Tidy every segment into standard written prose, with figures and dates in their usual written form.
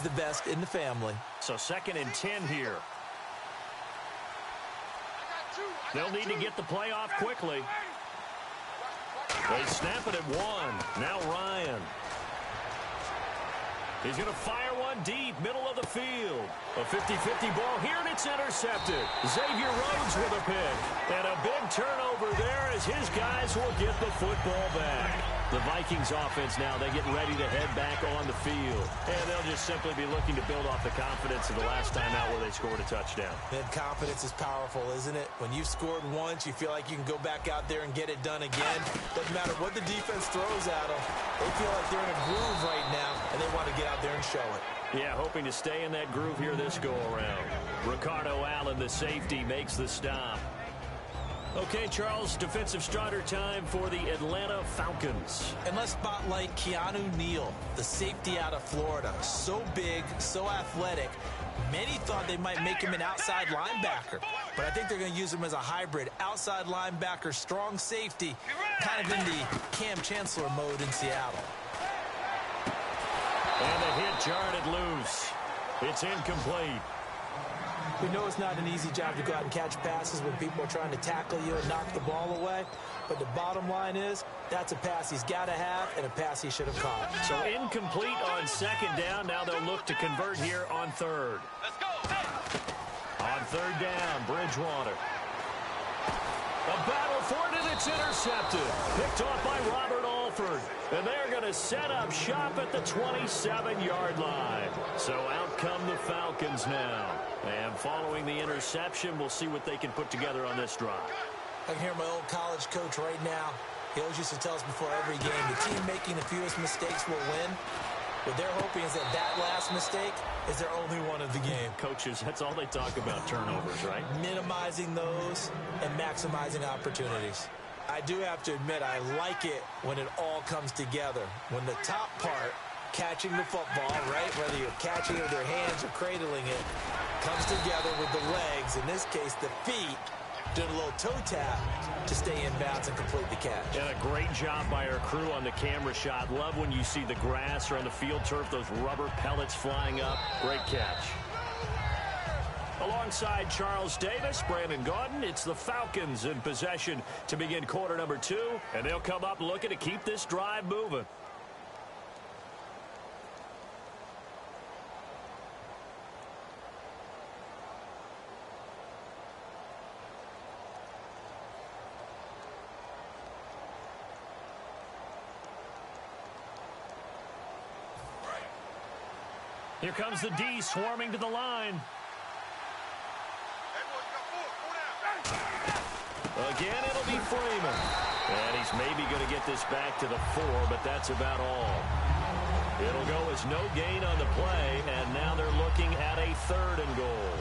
The best in the family. So 2nd and 10 here. They'll need to get the play off quickly. They snap it at 1. Now Ryan. He's going to fire one deep, middle of the field. A 50-50 ball here, and it's intercepted. Xavier Rhodes with a pick. And a big turnover there as his guys will get the football back. The Vikings offense now, they get ready to head back on the field. And they'll just simply be looking to build off the confidence of the last time out where they scored a touchdown. And confidence is powerful, isn't it? When you've scored once, you feel like you can go back out there and get it done again. Doesn't matter what the defense throws at them. They feel like they're in a groove right now, and they want to get out there and show it. Yeah, hoping to stay in that groove here this go-around. Ricardo Allen, the safety, makes the stop. Okay, Charles, defensive starter time for the Atlanta Falcons. And let's spotlight Keanu Neal, the safety out of Florida. So big, so athletic. Many thought they might make him an outside linebacker, but I think they're going to use him as a hybrid. Outside linebacker, strong safety, kind of in the Cam Chancellor mode in Seattle. And the hit jarred it loose. It's incomplete. We know it's not an easy job to go out and catch passes when people are trying to tackle you and knock the ball away. But the bottom line is, that's a pass he's got to have and a pass he should have caught. So incomplete on 2nd down. Now they'll look to convert here on 3rd. Let's go. On 3rd down, Bridgewater. A battle for it, and it's intercepted. Picked off by Robert Alford. And they're going to set up shop at the 27-yard line. So out come the Falcons now. And following the interception, we'll see what they can put together on this drive. I can hear my old college coach right now. He always used to tell us before every game, the team making the fewest mistakes will win. What they're hoping is that last mistake is their only one of the game. Coaches, that's all they talk about, turnovers, right? Minimizing those and maximizing opportunities. I do have to admit, I like it when it all comes together. When the top part, catching the football, right, whether you're catching it with your hands or cradling it, comes together with the legs, in this case the feet, doing a little toe tap to stay in bounds and complete the catch. And a great job by our crew on the camera shot. Love when you see the grass or on the field turf, those rubber pellets flying up. Great catch. Alongside Charles Davis, Brandon Gaudin, it's the Falcons in possession to begin quarter number 2, and they'll come up looking to keep this drive moving. Here comes the D swarming to the line. Again, it'll be Freeman. And he's maybe going to get this back to the 4, but that's about all. It'll go as no gain on the play, and now they're looking at a 3rd and goal.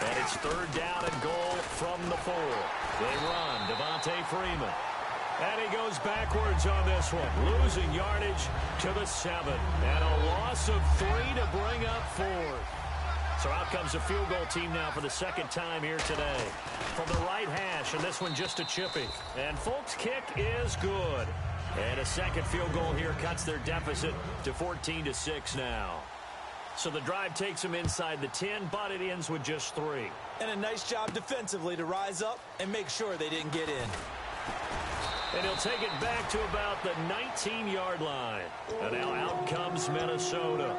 And it's 3rd down and goal from the 4. They run, Devontae Freeman. And he goes backwards on this one, losing yardage to the 7. And a loss of 3 to bring up 4th. So out comes the field goal team now for the 2nd time here today. From the right hash, and this one just a chippy. And Folk's kick is good. And a 2nd field goal here cuts their deficit to 14-6 now. So the drive takes them inside the 10, but it ends with just 3. And a nice job defensively to rise up and make sure they didn't get in. And he'll take it back to about the 19-yard line. And now out comes Minnesota.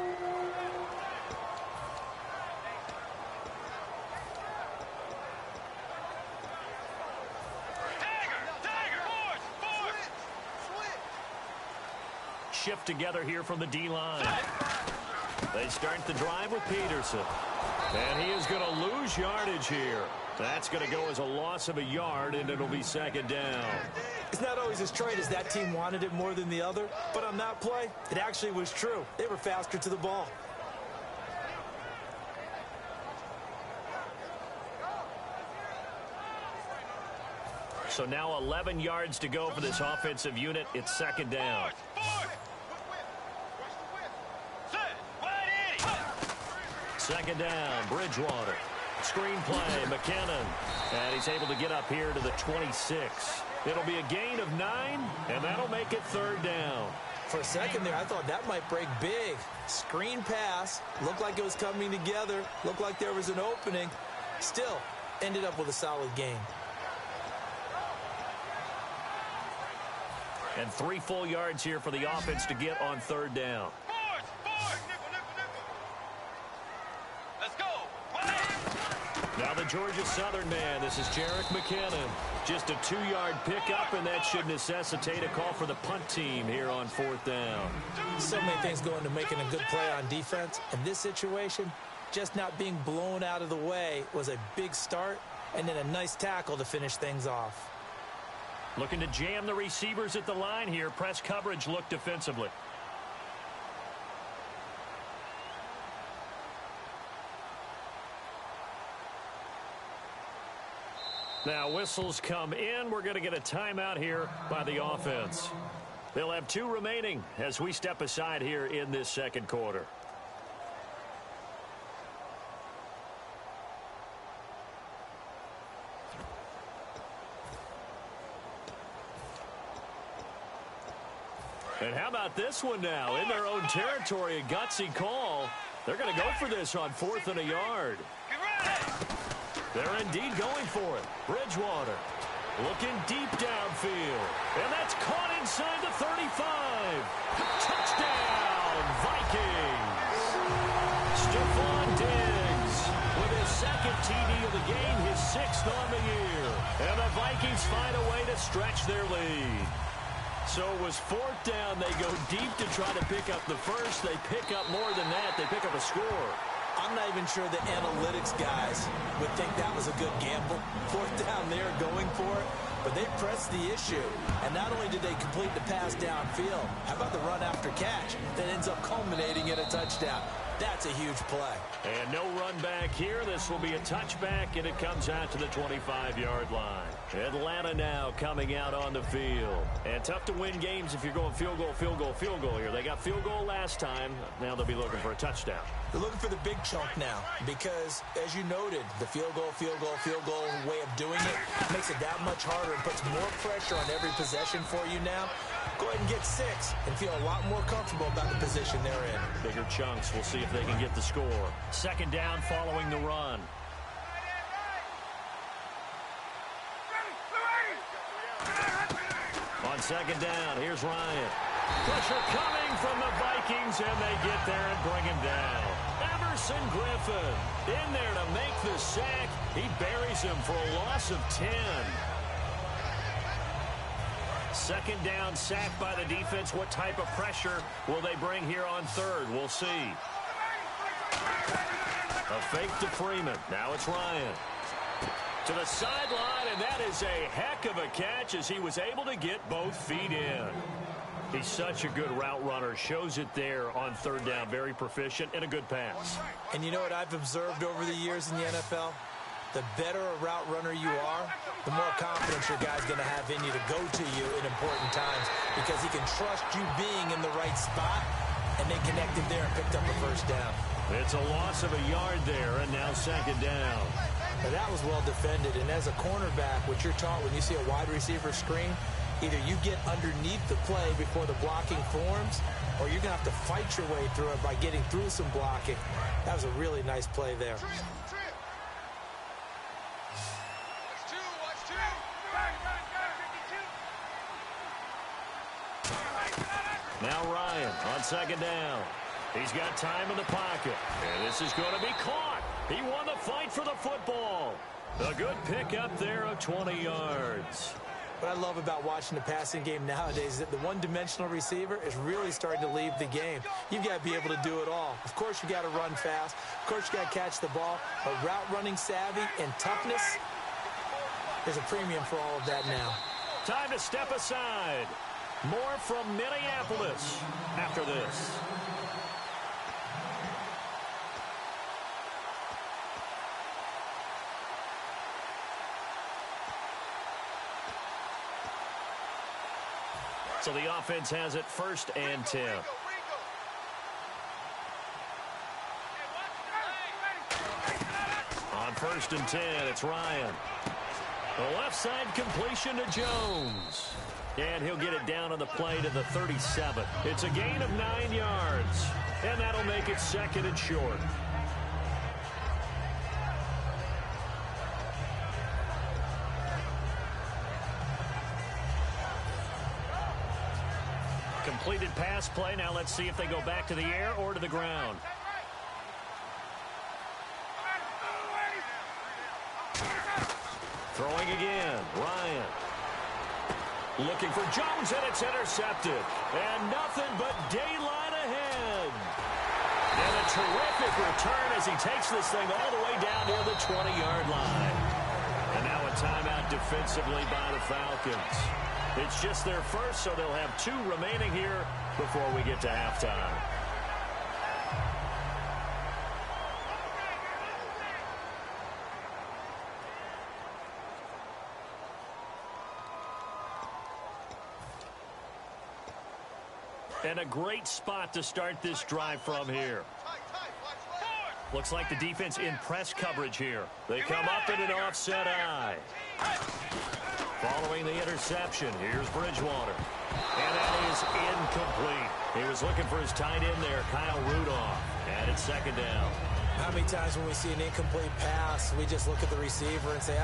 Shift together here from the D-line. They start the drive with Peterson. And he is going to lose yardage here. That's going to go as a loss of a yard, and it'll be 2nd down. It's not always as straight as that team wanted it more than the other, but on that play, it actually was true. They were faster to the ball. So now 11 yards to go for this offensive unit. It's 2nd down. second down, Bridgewater. Screen play, McKinnon. And he's able to get up here to the 26. It'll be a gain of 9, and that'll make it third down. For a second there, I thought that might break big. Screen pass. Looked like it was coming together. Looked like there was an opening. Still, ended up with a solid gain. And 3 full yards here for the offense to get on third down. Let's go. Now the Georgia Southern man, this is Jerick McKinnon. Just a 2-yard pickup, and that should necessitate a call for the punt team here on fourth down. So many things go into making a good play on defense. In this situation, just not being blown out of the way was a big start, and then a nice tackle to finish things off. Looking to jam the receivers at the line here. Press coverage look defensively. Now whistles come in. We're going to get a timeout here by the offense. They'll have 2 remaining as we step aside here in this second quarter. And how about this one now? In their own territory, a gutsy call. They're going to go for this on 4th and a yard. They're indeed going for it. Bridgewater looking deep downfield. And that's caught inside the 35. Touchdown, Vikings. Stephon Diggs with his second TD of the game, his 6th on the year. And the Vikings find a way to stretch their lead. So it was 4th down. They go deep to try to pick up the first. They pick up more than that. They pick up a score. I'm not even sure the analytics guys would think that was a good gamble. 4th down there going for it. But they pressed the issue. And not only did they complete the pass downfield, how about the run after catch that ends up culminating in a touchdown? That's a huge play. And no run back here. This will be a touchback, and it comes out to the 25-yard line. Atlanta now coming out on the field. And tough to win games if you're going field goal, field goal, field goal here. They got field goal last time. Now they'll be looking for a touchdown. They're looking for the big chunk now because, as you noted, the field goal way of doing it makes it that much harder and puts more pressure on every possession for you now. Go ahead and get 6 and feel a lot more comfortable about the position they're in. Bigger chunks. We'll see if they can get the score. Second down following the run. On second down, here's Ryan. Pressure coming from the Vikings, and they get there and bring him down. Everson Griffin in there to make the sack. He buries him for a loss of 10. Second down, sack by the defense. What type of pressure will they bring here on third? We'll see. A fake to Freeman. Now it's Ryan. To the sideline, and that is a heck of a catch as he was able to get both feet in. He's such a good route runner. Shows it there on third down. Very proficient and a good pass. And you know what I've observed over the years in the NFL? The better a route runner you are, the more confidence your guy's going to have in you to go to you in important times because he can trust you being in the right spot, and they connected there and picked up a first down. It's a loss of a yard there, and now second down. Now that was well defended, and as a cornerback, what you're taught when you see a wide receiver screen, either you get underneath the play before the blocking forms, or you're going to have to fight your way through it by getting through some blocking. That was a really nice play there. Now Ryan on second down. He's got time in the pocket. And this is going to be caught. He won the fight for the football. A good pickup there of 20 yards. What I love about watching the passing game nowadays is that the one-dimensional receiver is really starting to leave the game. You've got to be able to do it all. Of course, you got to run fast. Of course, you got to catch the ball. But route running savvy and toughness, there's a premium for all of that now. Time to step aside. More from Minneapolis after this. So the offense has it 1st and 10. first and 10. It's Ryan. The left side completion to Jones. And he'll get it down on the play to the 37. It's a gain of 9 yards. And that'll make it second and short. Completed pass play. Now let's see if they go back to the air or to the ground. Throwing again. Ryan. Looking for Jones, and it's intercepted. And nothing but daylight ahead. And a terrific return as he takes this thing all the way down near the 20-yard line. And now a timeout defensively by the Falcons. It's just their first, so they'll have 2 remaining here before we get to halftime. And a great spot to start this drive from here. Looks like the defense in press coverage here. They come up in an offset eye. Following the interception, here's Bridgewater. And that is incomplete. He was looking for his tight end there, Kyle Rudolph. And it's second down. How many times when we see an incomplete pass, we just look at the receiver and say,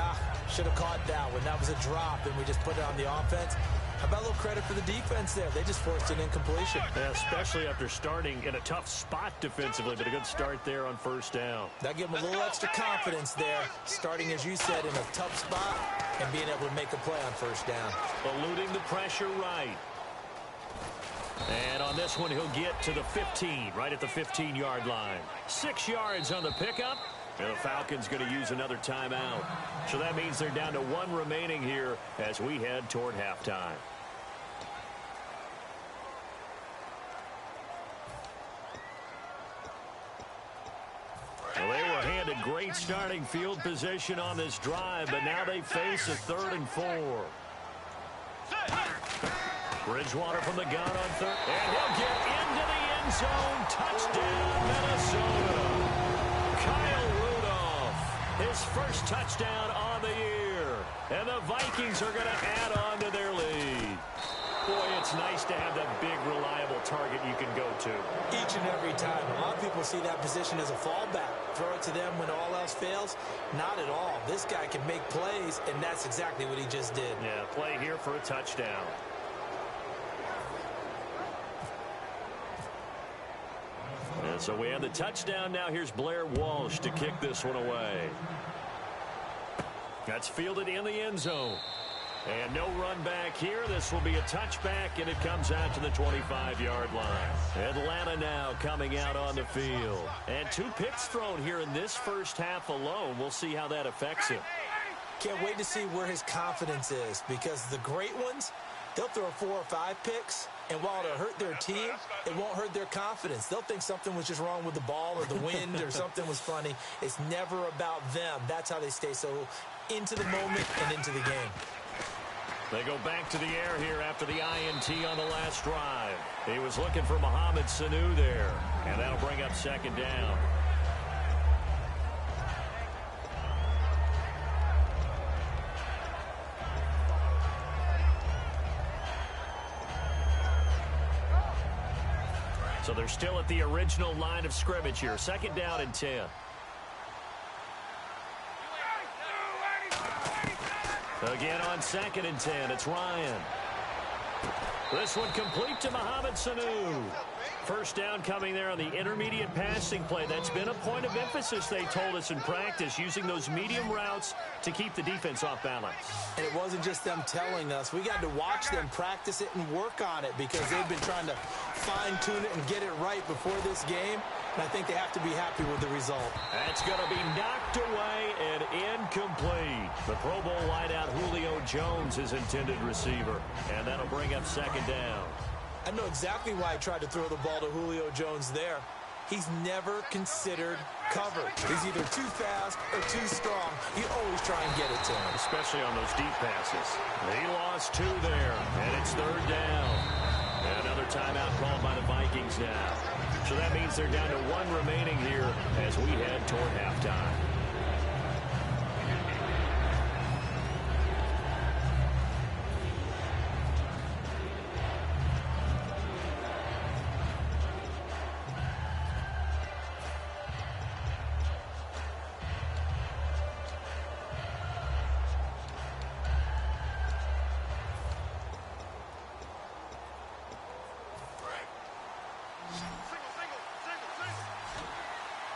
should have caught that one. That was a drop, and we just put it on the offense. How about a little credit for the defense there? They just forced an incompletion. Yeah, especially after starting in a tough spot defensively, but a good start there on first down. That gave them a little extra confidence there, starting, as you said, in a tough spot and being able to make a play on first down. Eluding the pressure right. And on this one, he'll get to the 15, right at the 15-yard line. 6 yards on the pickup. And the Falcons going to use another timeout. So that means they're down to 1 remaining here as we head toward halftime. Well, they were handed great starting field position on this drive, but now they face a 3rd and 4. Bridgewater from the gun on 3rd. And he'll get into the end zone. Touchdown, Minnesota. Kyle Rudolph, his first touchdown on the year. And the Vikings are going to add on to their lead. Boy, it's nice to have that big, reliable target you can go to. Each and every time. A lot of people see that position as a fallback. Throw it to them when all else fails. Not at all. This guy can make plays, and that's exactly what he just did. Yeah, play here for a touchdown. And so we have the touchdown. Now here's Blair Walsh to kick this one away. That's fielded in the end zone. And no run back here. This will be a touchback, and it comes out to the 25-yard line. Atlanta now coming out on the field. And 2 picks thrown here in this first half alone. We'll see how that affects him. Can't wait to see where his confidence is, because the great ones, they'll throw 4 or 5 picks, and while it'll hurt their team, it won't hurt their confidence. They'll think something was just wrong with the ball or the wind or something was funny. It's never about them. That's how they stay so into the moment and into the game. They go back to the air here after the INT on the last drive. He was looking for Mohamed Sanu there, and that'll bring up second down. So they're still at the original line of scrimmage here. Second down and 10. Again on second and 10, it's Ryan. This one complete to Mohamed Sanu. First down coming there on the intermediate passing play. That's been a point of emphasis, they told us in practice, using those medium routes to keep the defense off balance. And it wasn't just them telling us. We got to watch them practice it and work on it, because they've been trying to fine-tune it and get it right before this game. And I think they have to be happy with the result. That's going to be knocked away and incomplete. The Pro Bowl wideout Julio Jones is intended receiver. And that'll bring up second down. I know exactly why I tried to throw the ball to Julio Jones there. He's never considered cover. He's either too fast or too strong. You always try and get it to him. Especially on those deep passes. He lost 2 there, and it's third down. And another timeout called by the Vikings now. So that means they're down to 1 remaining here as we head toward halftime.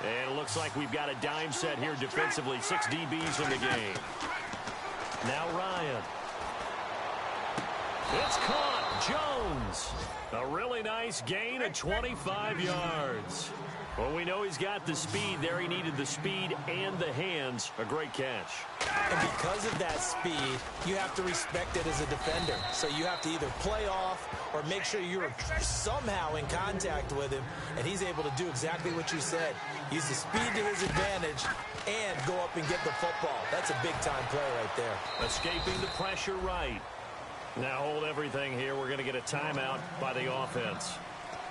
And it looks like we've got a dime set here defensively. 6 DBs in the game. Now Ryan. It's caught. Jones. A really nice gain of 25 yards. Well, we know he's got the speed there. He needed the speed and the hands. A great catch. And because of that speed, you have to respect it as a defender. So you have to either play off or make sure you're somehow in contact with him. And he's able to do exactly what you said. Use the speed to his advantage and go up and get the football. That's a big-time play right there. Escaping the pressure right. Now hold everything here. We're going to get a timeout by the offense.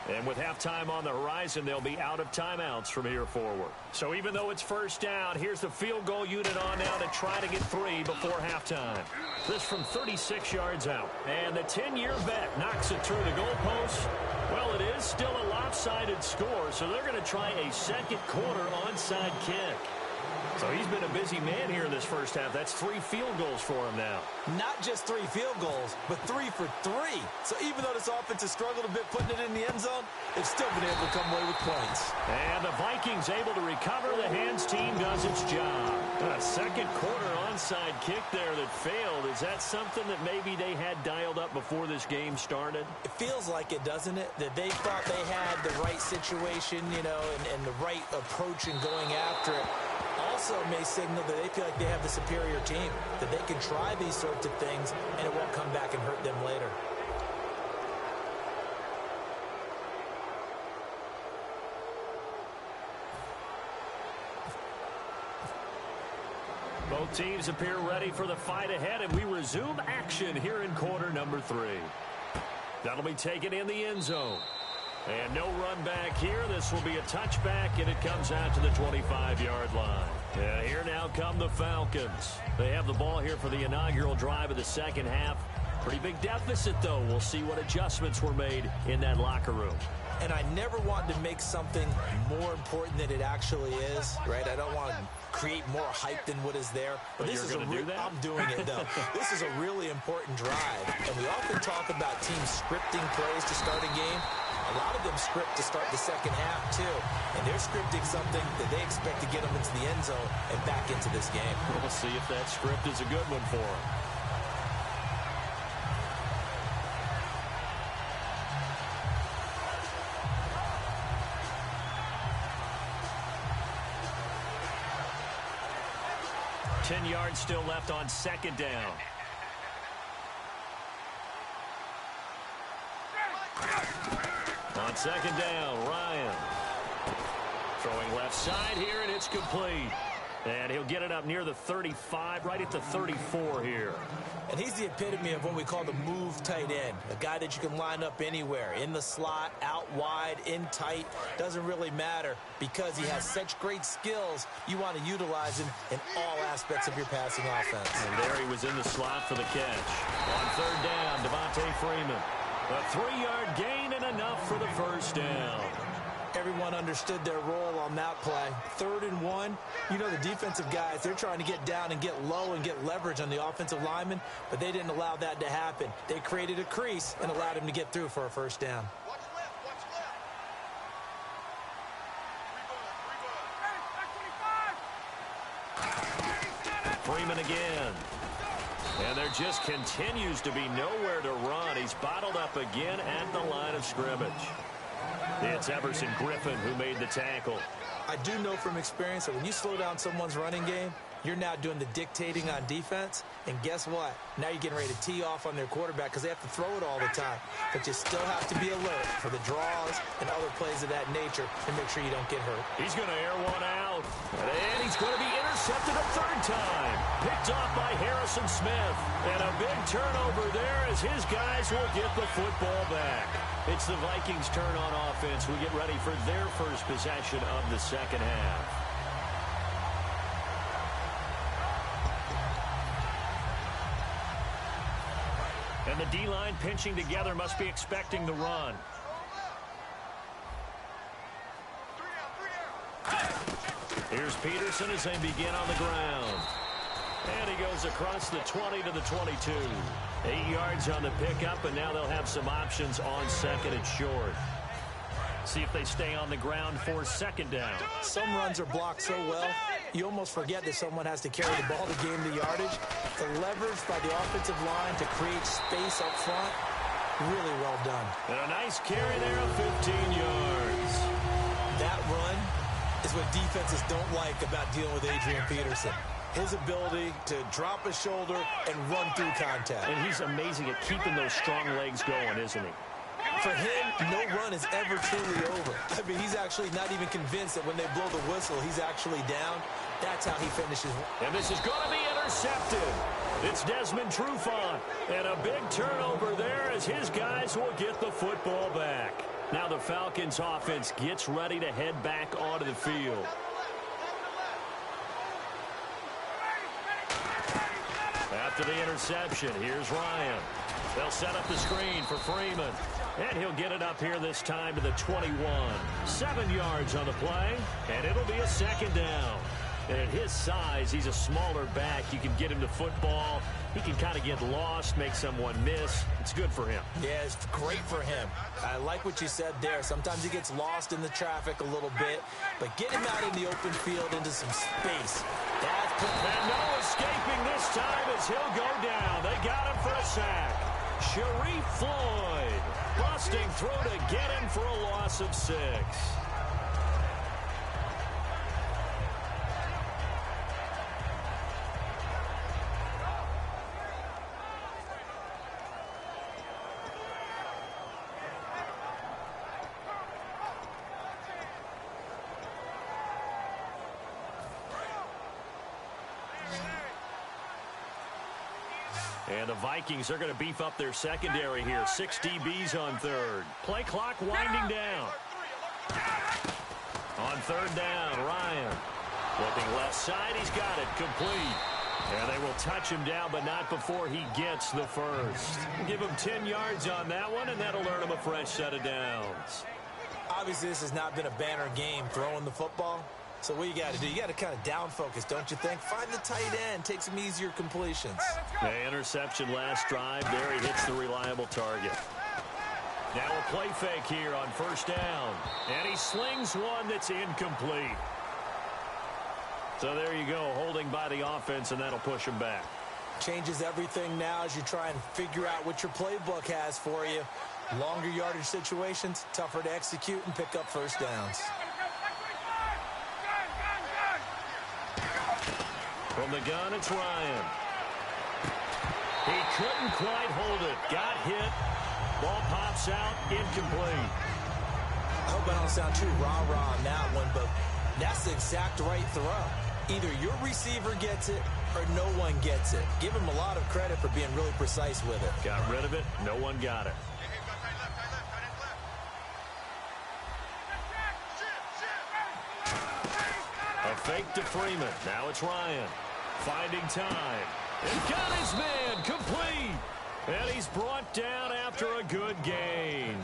And with halftime on the horizon, they'll be out of timeouts from here forward. So even though it's first down, here's the field goal unit on now to try to get 3 before halftime. This from 36 yards out. And the 10-year vet knocks it through the goalpost. Well, it is still a lopsided score, so they're going to try a second quarter onside kick. So he's been a busy man here in this first half. That's 3 field goals for him now. Not just 3 field goals, but 3 for 3. So even though this offense has struggled a bit putting it in the end zone, they've still been able to come away with points. And the Vikings able to recover. The hands team does its job. A second quarter onside kick there that failed. Is that something that maybe they had dialed up before this game started? It feels like it, doesn't it? That they thought they had the right situation, you know, and the right approach in going after it. Also may signal that they feel like they have the superior team, that they can try these sorts of things and it won't come back and hurt them later. Both teams appear ready for the fight ahead, and we resume action here in quarter number 3. That'll be taken in the end zone. And no run back here. This will be a touchback, and it comes out to the 25-yard line. And here now come the Falcons. They have the ball here for the inaugural drive of the second half. Pretty big deficit, though. We'll see what adjustments were made in that locker room. And I never want to make something more important than it actually is, right? I don't want to create more hype than what is there. But this you're going to do that? I'm doing it, though. This is a really important drive. And we often talk about teams scripting plays to start a game. A lot of them script to start the second half, too. And they're scripting something that they expect to get them into the end zone and back into this game. We'll see if that script is a good one for them. Ten yards still left on second down. On second down, Ryan. Throwing left side here, and it's complete. And he'll get it up near the 35, right at the 34 here. And he's the epitome of what we call the move tight end. A guy that you can line up anywhere, in the slot, out wide, in tight. Doesn't really matter because he has such great skills. You want to utilize him in all aspects of your passing offense. And there he was in the slot for the catch. On third down, Devontae Freeman. A 3-yard gain and enough for the first down. Everyone understood their role on that play. 3rd and 1. You know the defensive guys, they're trying to get down and get low and get leverage on the offensive lineman, but they didn't allow that to happen. They created a crease and allowed him to get through for a first down. Freeman again. And there just continues to be nowhere to run. He's bottled up again at the line of scrimmage. It's Everson Griffin who made the tackle. I do know from experience that when you slow down someone's running game, you're now doing the dictating on defense. And guess what? Now you're getting ready to tee off on their quarterback because they have to throw it all the time. But you still have to be alert for the draws and other plays of that nature to make sure you don't get hurt. He's going to air one out. And he's going to be intercepted a 3rd time. Picked off by Harrison Smith. And a big turnover there as his guys will get the football back. It's the Vikings' turn on offense. We get ready for their first possession of the second half. And the D-line pinching together must be expecting the run. Here's Peterson as they begin on the ground. And he goes across the 20 to the 22. 8 yards on the pickup, and now they'll have some options on second and short. See if they stay on the ground for second down. Some runs are blocked so well, you almost forget that someone has to carry the ball to gain the yardage. The leverage by the offensive line to create space up front, really well done. And a nice carry there of 15 yards. That run is what defenses don't like about dealing with Adrian Peterson. His ability to drop his shoulder and run through contact. And he's amazing at keeping those strong legs going, isn't he? For him, no run is ever truly over. I mean, he's actually not even convinced that when they blow the whistle, he's actually down. That's how he finishes. And this is going to be intercepted. It's Desmond Trufant. And a big turnover there as his guys will get the football back. Now the Falcons offense gets ready to head back onto the field. After the interception, here's Ryan. They'll set up the screen for Freeman. And he'll get it up here this time to the 21. 7 yards on the play, and it'll be a second down. And at his size, he's a smaller back. You can get him to football. He can kind of get lost, make someone miss. It's good for him. Yeah, it's great for him. I like what you said there. Sometimes he gets lost in the traffic a little bit, but get him out in the open field into some space. That's and no escaping this time as he'll go down. They got him for a sack. Sharif Floyd busting through to get him for a loss of 6. And the Vikings are going to beef up their secondary here. 6 DBs on third. Play clock winding down. On third down, Ryan. Looking left side, he's got it. Complete. And they will touch him down, but not before he gets the first. Give him 10 yards on that one, and that'll earn him a fresh set of downs. Obviously, this has not been a banner game throwing the football. So what you got to do, you got to kind of down focus, don't you think? Find the tight end, take some easier completions. The interception last drive. There he hits the reliable target. Now a play fake here on first down. And he slings one that's incomplete. So there you go, holding by the offense, and that'll push him back. Changes everything now as you try and figure out what your playbook has for you. Longer yardage situations, tougher to execute and pick up first downs. From the gun, it's Ryan. He couldn't quite hold it. Got hit. Ball pops out. Incomplete. I hope I don't sound too rah-rah on that one, but that's the exact right throw. Either your receiver gets it or no one gets it. Give him a lot of credit for being really precise with it. Got rid of it. No one got it. A fake to Freeman. Now it's Ryan. Finding time. And got his man. Complete. And he's brought down after a good gain.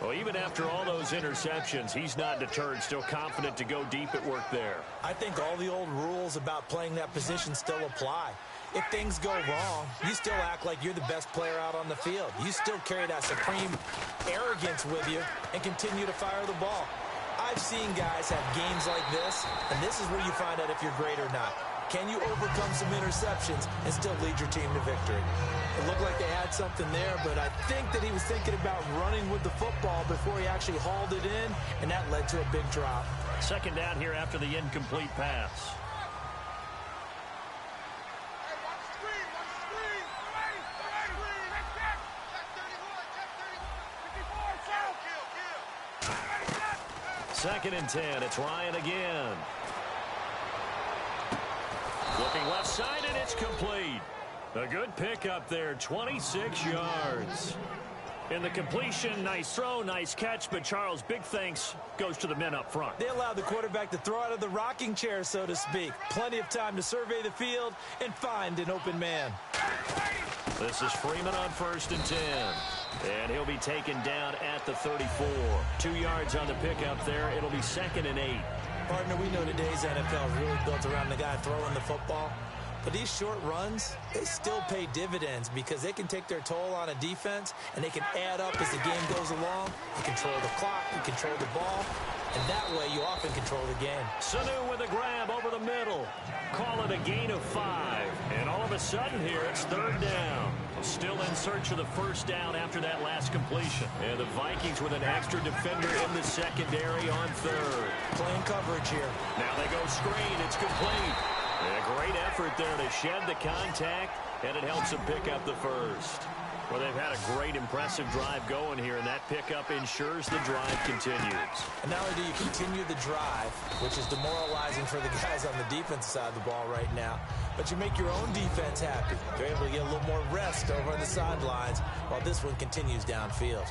Well, even after all those interceptions, he's not deterred. Still confident to go deep at work there. I think all the old rules about playing that position still apply. If things go wrong, you still act like you're the best player out on the field. You still carry that supreme arrogance with you and continue to fire the ball. I've seen guys have games like this, and this is where you find out if you're great or not. Can you overcome some interceptions and still lead your team to victory? It looked like they had something there, but I think that he was thinking about running with the football before he actually hauled it in, and that led to a big drop. Second down here after the incomplete pass. Second and 10. It's Ryan again. Looking left side, and it's complete. A good pickup there, 26 yards. In the completion, nice throw, nice catch, but Charles, big thanks goes to the men up front. They allowed the quarterback to throw out of the rocking chair, so to speak. Plenty of time to survey the field and find an open man. This is Freeman on first and 10. And he'll be taken down at the 34. 2 yards on the pickup there. It'll be second and 8. Partner, we know today's NFL is really built around the guy throwing the football. But these short runs, they still pay dividends because they can take their toll on a defense, and they can add up as the game goes along. You control the clock, you control the ball, and that way you often control the game. Sanu with a grab over the middle. Call it a gain of 5. And all of a sudden here, it's third down. Still in search of the first down after that last completion. And the Vikings with an extra defender in the secondary on third. Playing coverage here. Now they go screen. It's complete. And a great effort there to shed the contact, and it helps them pick up the first. Well, they've had a great, impressive drive going here, and that pickup ensures the drive continues. And not only do you continue the drive, which is demoralizing for the guys on the defensive side of the ball right now, but you make your own defense happy. You're able to get a little more rest over on the sidelines while this one continues downfield.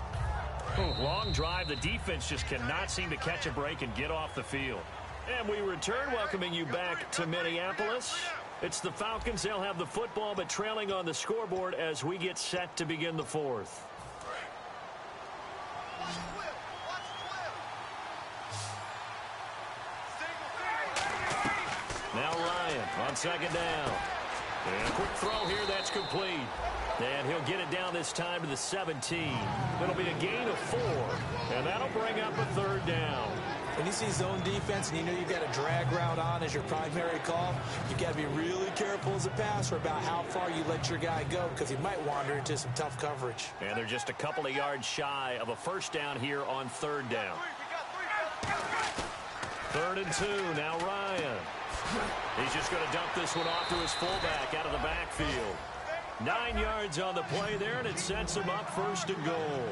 Long drive. The defense just cannot seem to catch a break and get off the field. And we return, welcoming you back to Minneapolis. It's the Falcons. They'll have the football, but trailing on the scoreboard as we get set to begin the fourth. Now Ryan on second down. And a quick throw here, that's complete. And he'll get it down this time to the 17. It'll be a gain of 4, and that'll bring up a third down. When you see zone defense and you know you've got a drag route on as your primary call, you've got to be really careful as a passer about how far you let your guy go because he might wander into some tough coverage. And they're just a couple of yards shy of a first down here on third down. 3rd and 2, now Ryan. He's just going to dump this one off to his fullback out of the backfield. 9 yards on the play there, and it sets him up 1st and goal.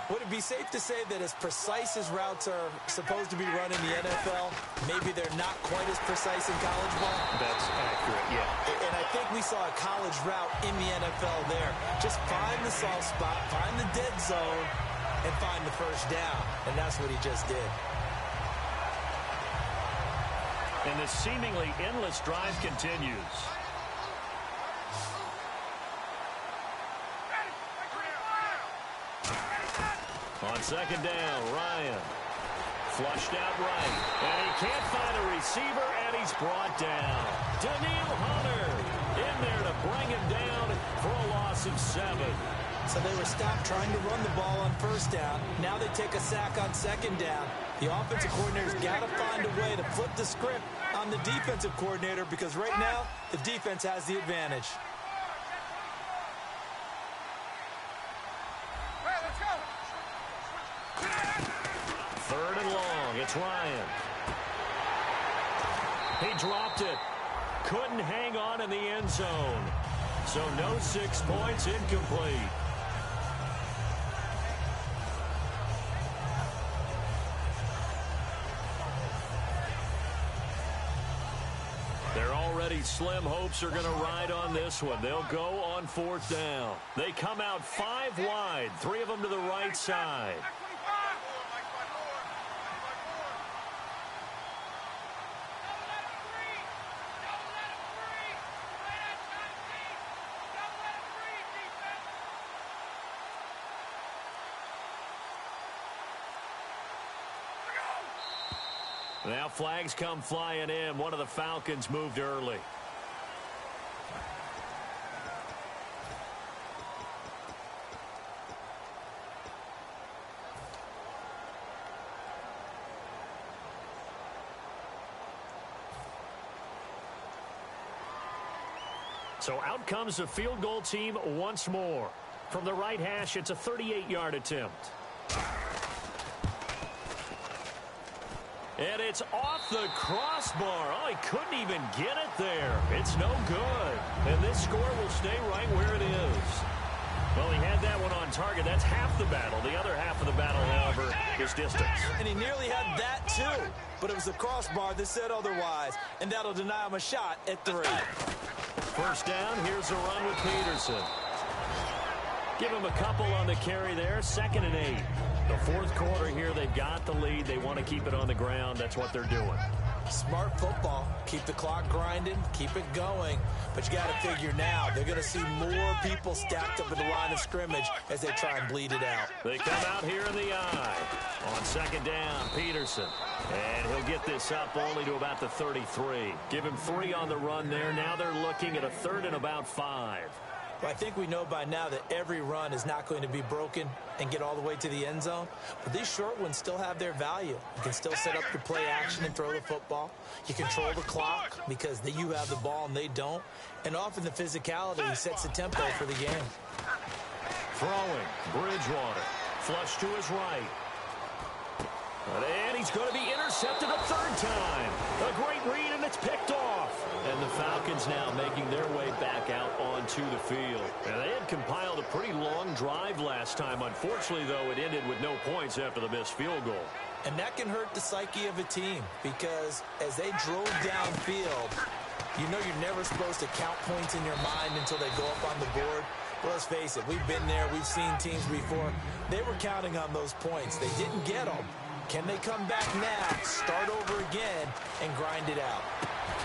Would it be safe to say that as precise as routes are supposed to be run in the NFL, maybe they're not quite as precise in college ball? That's accurate, yeah. And I think we saw a college route in the NFL there. Just find the soft spot, find the dead zone, and find the first down. And that's what he just did. And this seemingly endless drive continues. On second down, Ryan. Flushed out right. And he can't find a receiver, and he's brought down. Daniil Hunter in there to bring him down for a loss of 7. So they were stopped trying to run the ball on first down. Now they take a sack on second down. The offensive coordinator's got to find a way to flip the script on the defensive coordinator because right now the defense has the advantage. Third and long. It's Ryan. He dropped it. Couldn't hang on in the end zone. So no 6 points, incomplete. Their already slim hopes are going to ride on this one. They'll go on 4th down. They come out 5 wide, 3 of them to the right side. Now flags come flying in. One of the Falcons moved early. So out comes the field goal team once more. From the right hash, it's a 38-yard attempt. And it's off the crossbar. Oh, he couldn't even get it there. It's no good. And this score will stay right where it is. Well, he had that one on target. That's half the battle. The other half of the battle, however, is distance. And he nearly had that, too. But it was the crossbar that said otherwise. And that'll deny him a shot at 3. First down, here's a run with Peterson. Give him a couple on the carry there. 2nd and 8. The 4th quarter here, they've got the lead. They want to keep it on the ground. That's what they're doing. Smart football. Keep the clock grinding, keep it going. But you got to figure now, they're going to see more people stacked up at the line of scrimmage as they try and bleed it out. They come out here in the eye. On second down, Peterson. And he'll get this up only to about the 33. Give him 3 on the run there. Now they're looking at a 3rd and about 5. Well, I think we know by now that every run is not going to be broken and get all the way to the end zone. But these short ones still have their value. You can still set up your play action and throw the football. You control the clock because you have the ball and they don't. And often the physicality sets the tempo for the game. Throwing, Bridgewater. Flush to his right. And he's going to be intercepted a 3rd time. A great read, and it's picked off. And the Falcons now making their way back out onto the field. And they had compiled a pretty long drive last time. Unfortunately, though, it ended with no points after the missed field goal. And that can hurt the psyche of a team because as they drove downfield, you know you're never supposed to count points in your mind until they go up on the board. Well, let's face it, we've been there. We've seen teams before. They were counting on those points. They didn't get them. Can they come back now, start over again, and grind it out?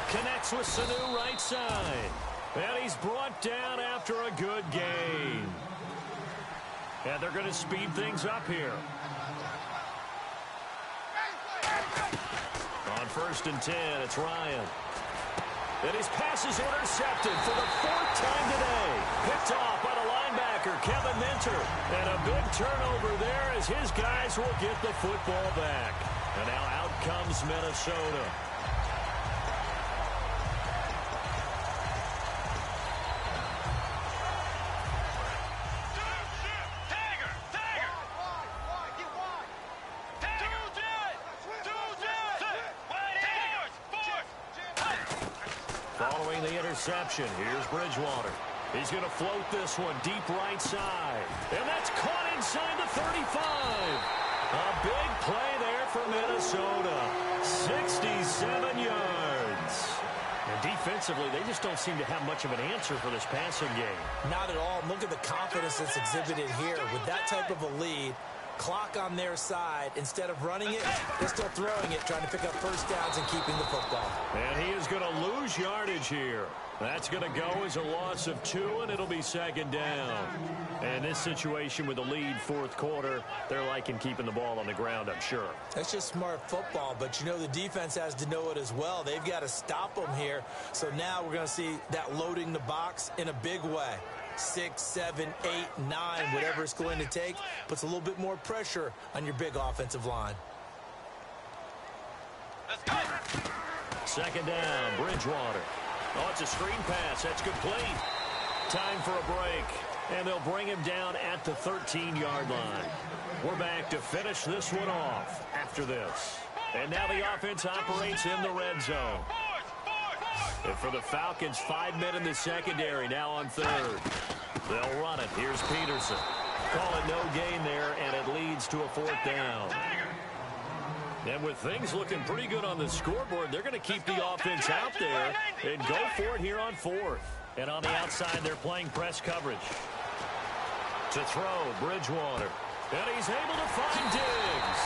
Connects with Sanu right side. And he's brought down after a good gain. And they're going to speed things up here. On 1st and 10, it's Ryan. And his pass is intercepted for the 4th time today. Picked off by the linebacker, Kevin Minter. And a big turnover there as his guys will get the football back. And now out comes Minnesota. Following the interception, here's Bridgewater. He's going to float this one deep right side. And that's caught inside the 35. A big play there for Minnesota. 67 yards. And defensively, they just don't seem to have much of an answer for this passing game. Not at all. Look at the confidence that's exhibited here. With that type of a lead, clock on their side, instead of running it, they're still throwing it, trying to pick up 1st downs and keeping the football. And he is going to lose yardage here. That's going to go as a loss of 2, and it'll be 2nd down. And this situation with the lead 4th quarter, they're liking keeping the ball on the ground, I'm sure. That's just smart football, but you know the defense has to know it as well. They've got to stop them here. So now we're going to see that loading the box in a big way. 6, 7, 8, 9, whatever it's going to take, puts a little bit more pressure on your big offensive line. Let's go. 2nd down, Bridgewater. Oh, it's a screen pass. That's complete. Time for a break. And they'll bring him down at the 13-yard line. We're back to finish this one off after this. And now the offense operates in the red zone. And for the Falcons, 5 men in the secondary, now on 3rd. They'll run it. Here's Peterson. Call it no gain there, and it leads to a 4th down. And with things looking pretty good on the scoreboard, they're going to keep the offense out there and go for it here on 4th. And on the outside, they're playing press coverage. To throw, Bridgewater. And he's able to find Diggs.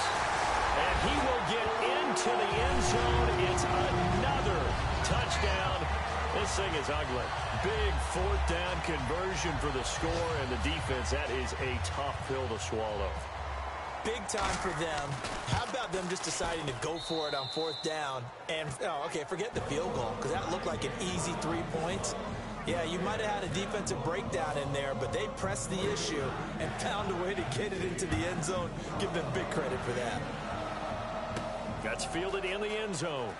And he will get into the end zone. It's another touchdown. This thing is ugly. Big 4th down conversion for the score, and the defense, that is a tough pill to swallow. Big time for them. How about them just deciding to go for it on 4th down? And, okay, forget the field goal, because that looked like an easy 3 points. Yeah, you might have had a defensive breakdown in there, but they pressed the issue and found a way to get it into the end zone. Give them big credit for that. That's fielded in the end zone.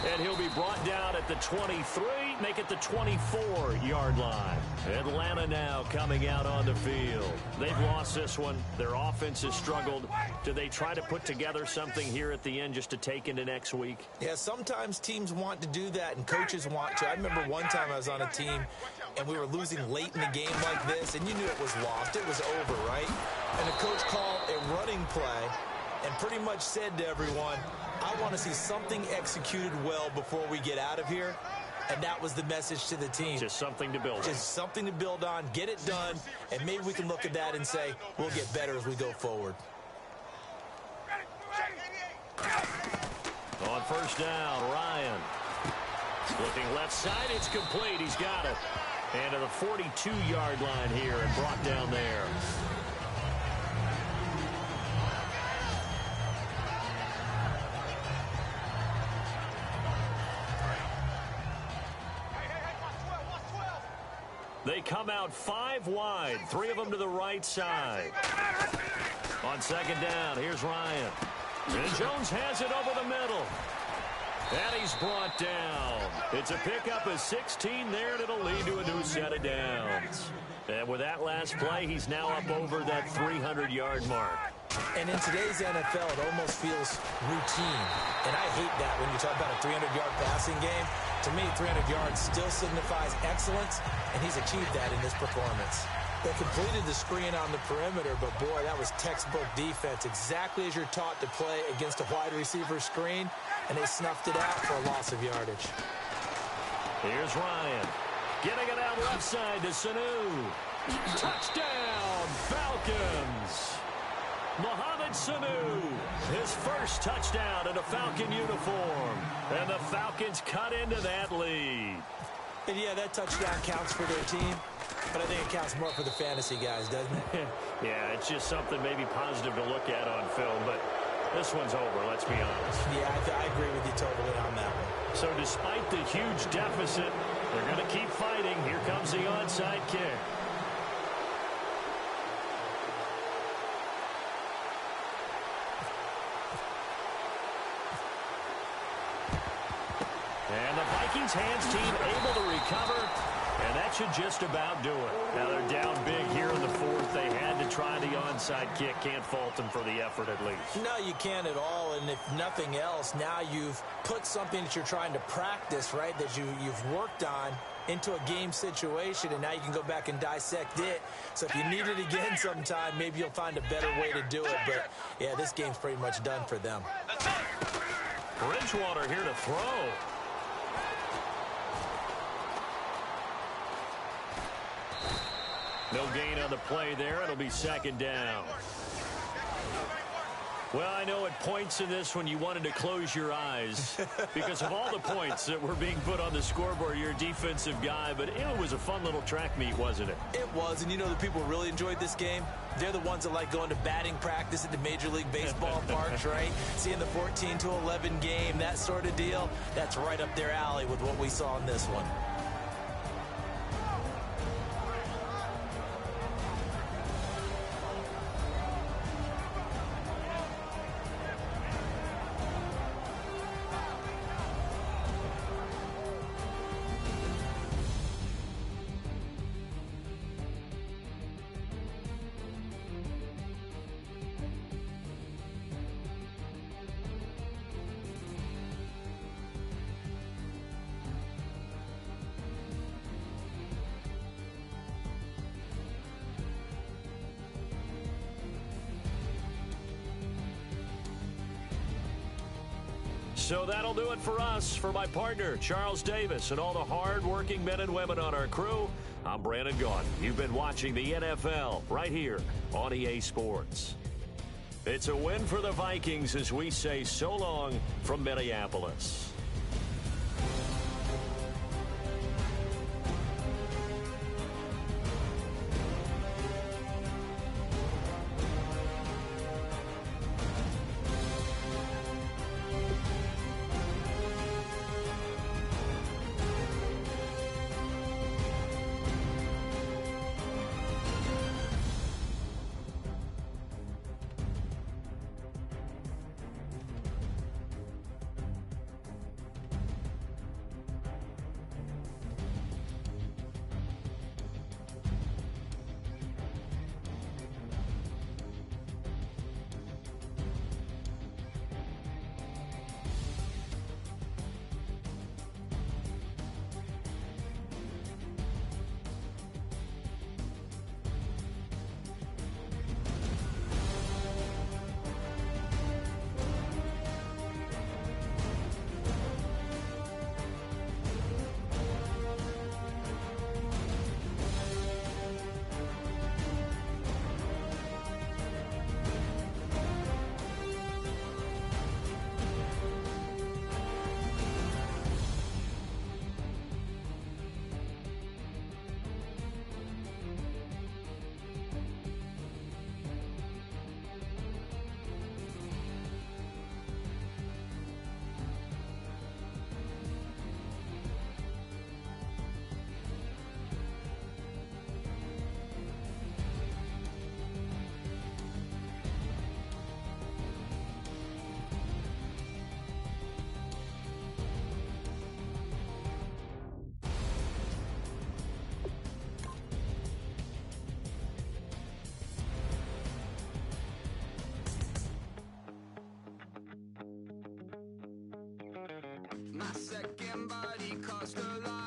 And he'll be brought down at the 23, make it the 24-yard line. Atlanta now coming out on the field. They've lost this one. Their offense has struggled. Do they try to put together something here at the end just to take into next week? Yeah, sometimes teams want to do that and coaches want to. I remember one time I was on a team and we were losing late in the game like this, and you knew it was lost. It was over, right? And the coach called a running play and pretty much said to everyone, I want to see something executed well before we get out of here. And that was the message to the team. Just something to build on. Just something to build on, get it done, and maybe we can look at that and say, we'll get better as we go forward. On first down, Ryan. Looking left side, it's complete. He's got it. And to the 42-yard line here and brought down there. They come out 5 wide, 3 of them to the right side. On second down, here's Ryan. And Jones has it over the middle. And he's brought down. It's a pickup of 16 there, and it'll lead to a new set of downs. And with that last play, he's now up over that 300-yard mark. And in today's NFL, it almost feels routine. And I hate that when you talk about a 300-yard passing game. To me, 300 yards still signifies excellence, and he's achieved that in this performance. They completed the screen on the perimeter, but boy, that was textbook defense, exactly as you're taught to play against a wide receiver screen, and they snuffed it out for a loss of yardage. Here's Ryan. Getting it out left side to Sanu. Touchdown, Falcons! Mohamed Sanu, his first touchdown in a Falcon uniform. And the Falcons cut into that lead. And yeah, that touchdown counts for their team, but I think it counts more for the fantasy guys, doesn't it? Yeah, it's just something maybe positive to look at on film, but this one's over, let's be honest. Yeah, I agree with you totally on that one. So despite the huge deficit, they're going to keep fighting. Here comes the onside kick. And the Vikings hands team able to recover, and that should just about do it. Now they're down big here in the fourth. They had to try the onside kick. Can't fault them for the effort at least. No, you can't at all, and if nothing else, now you've put something that you're trying to practice, right, that you've worked on into a game situation, and now you can go back and dissect it. So if you need it again sometime, maybe you'll find a better way to do it. But, yeah, this game's pretty much done for them. Bridgewater here to throw. No gain on the play there. It'll be second down. Well, I know at points in this when you wanted to close your eyes because of all the points that were being put on the scoreboard. You're a defensive guy, but it was a fun little track meet, wasn't it? It was, and you know the people who really enjoyed this game? They're the ones that like going to batting practice at the Major League Baseball parks, right? Seeing the 14-11 game, that sort of deal. That's right up their alley with what we saw in this one. So that'll do it for us. For my partner, Charles Davis, and all the hard-working men and women on our crew, I'm Brandon Gaudin. You've been watching the NFL right here on EA Sports. It's a win for the Vikings as we say so long from Minneapolis. second, but he cost a lot.